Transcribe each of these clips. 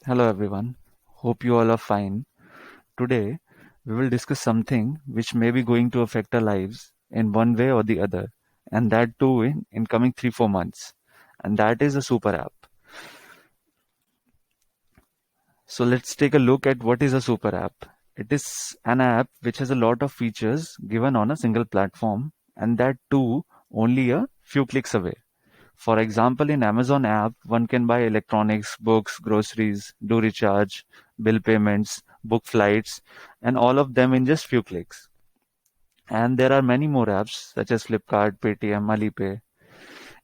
Hello everyone, hope you all are fine. Today we will discuss something which may be going to affect our lives in one way or the other, and that too in coming 3-4 months. And that is a super app. So let's take a look at what is a super app. It is an app which has a lot of features given on a single platform, and that too only a few clicks away. For example, in Amazon app, one can buy electronics, books, groceries, do recharge, bill payments, book flights, and all of them in just few clicks. And there are many more apps such as Flipkart, Paytm, Alipay.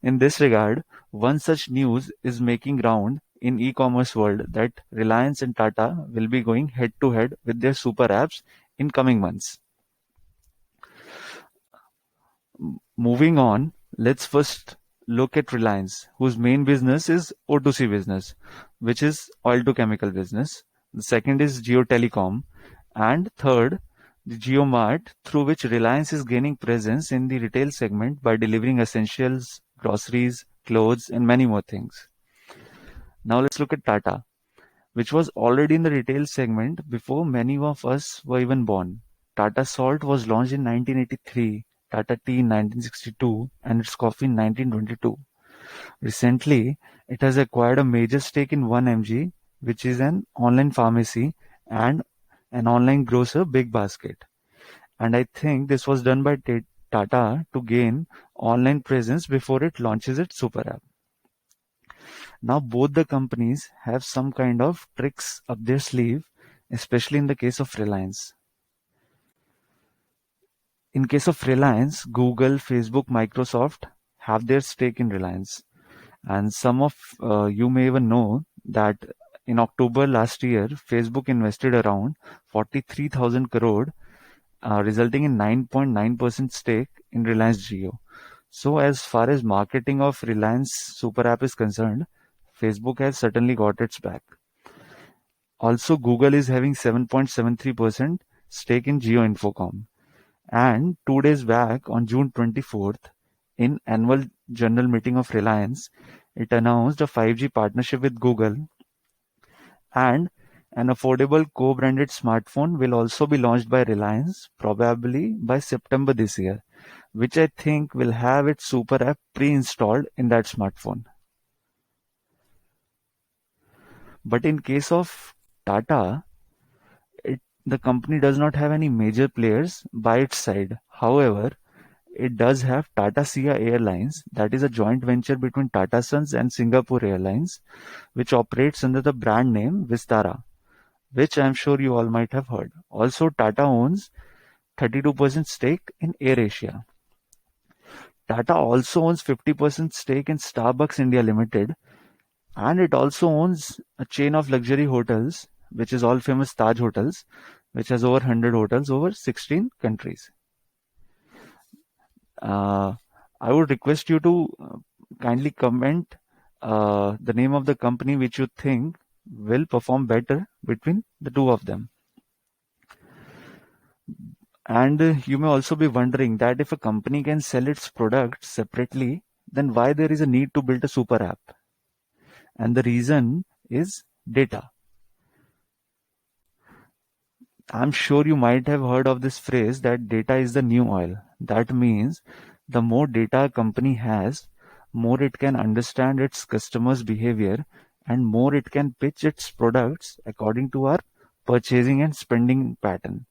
In this regard, one such news is making round in e-commerce world that Reliance and Tata will be going head to head with their super apps in coming months. Moving on, let's first look at Reliance, whose main business is O2C business, which is oil to chemical business. The second is Jio Telecom, and third, the JioMart, through which Reliance is gaining presence in the retail segment by delivering essentials, groceries, clothes, and many more things. Now let's look at Tata, which was already in the retail segment before many of us were even born. Tata Salt was launched in 1983, Tata Tea in 1962, and its coffee in 1922. Recently, it has acquired a major stake in 1mg, which is an online pharmacy and an online grocer Big Basket. And I think this was done by Tata to gain online presence before it launches its super app. Now both the companies have some kind of tricks up their sleeve, especially in the case of Reliance. In case of Reliance, Google, Facebook, Microsoft have their stake in Reliance. And some of you may even know that in October last year, Facebook invested around 43,000 crore, resulting in 9.9% stake in Reliance Jio. So as far as marketing of Reliance Super App is concerned, Facebook has certainly got its back. Also, Google is having 7.73% stake in Jio Infocom. And 2 days back, on June 24th, in annual general meeting of Reliance, it announced a 5G partnership with Google, and an affordable co-branded smartphone will also be launched by Reliance, probably by September this year, which I think will have its super app pre-installed in that smartphone. But in case of Tata, the company does not have any major players by its side. However, it does have Tata Sia Airlines, that is a joint venture between Tata Sons and Singapore Airlines, which operates under the brand name Vistara, which I'm sure you all might have heard. Also, Tata owns 32% stake in AirAsia. Tata also owns 50% stake in Starbucks India Limited, and it also owns a chain of luxury hotels, which is all famous Taj Hotels, which has over 100 hotels over 16 countries. Uh, I would request you to kindly comment the name of the company which you think will perform better between the two of them. And you may also be wondering that if a company can sell its products separately, then why there is a need to build a super app? And the reason is data. I'm sure you might have heard of this phrase that data is the new oil. That means the more data a company has, more it can understand its customers' behavior and more it can pitch its products according to our purchasing and spending pattern.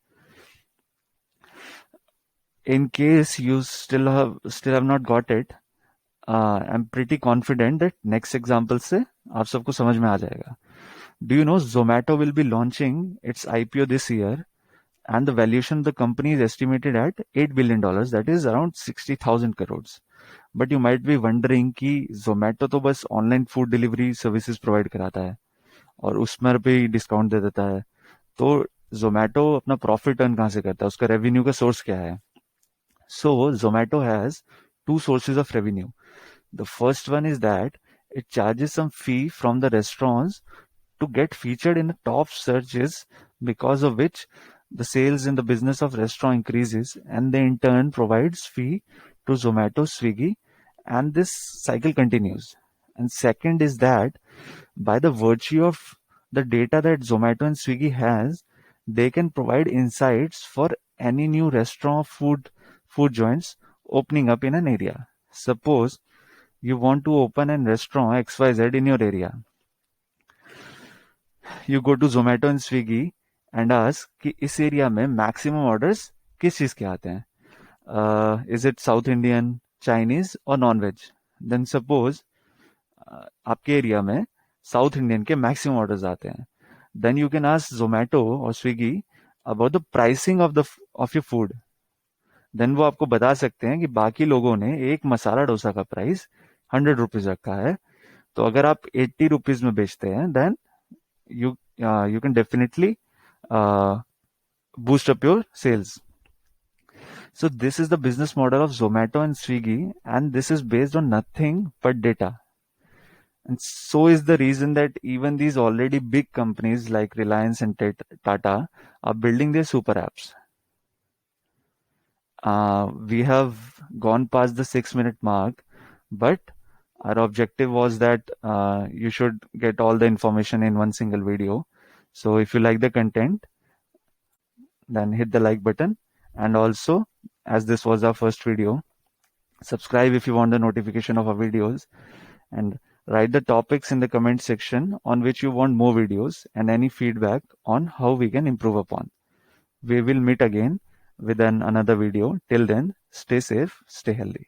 In case you still have not got it, I'm pretty confident that next example से आप सबको समझ में आ जाएगा. Do you know Zomato will be launching its IPO this year, and the valuation of the company is estimated at $8 billion, that is around 60,000 crores. But you might be wondering कि Zomato तो बस online food delivery services provide कराता है और उसमें पे discount दे देता है. तो Zomato अपना प्रॉफिट अर्न कहाँ से करता है, उसका रेवेन्यू का सोर्स क्या है? So Zomato has two sources of revenue. The first one is that it charges some fee from the restaurants to get featured in the top searches, because of which the sales in the business of restaurant increases, and they in turn provides fee to Zomato, Swiggy, and this cycle continues. And second is that by the virtue of the data that Zomato and Swiggy has, they can provide insights for any new restaurant, food joints opening up in an area. Suppose you want to open a restaurant XYZ in your area. You go to Zomato and Swiggy and ask कि इस area में maximum orders किस चीज़ के आते हैं, is it South Indian, Chinese और non veg. Then suppose आपके area में साउथ इंडियन के मैक्सिमम ऑर्डर्स आते हैं. Then you can ask Zomato और Swiggy about the pricing of your food. देन वो आपको बता सकते हैं कि बाकी लोगों ने एक मसाला डोसा का प्राइस 100 रुपीज रखा है, तो अगर आप 80 रुपीज में बेचते हैं then you can definitely boost up your sales. So this is the business model of Zomato and Swiggy, and this is based on nothing but data. And so is the reason that even these already big companies like Reliance and Tata are building their super apps. We have gone past the 6-minute mark, but our objective was that you should get all the information in one single video. So if you like the content, then hit the like button. And also, as this was our first video, subscribe if you want the notification of our videos, and write the topics in the comment section on which you want more videos and any feedback on how we can improve upon. We will meet again with another video. Till then, stay safe, stay healthy.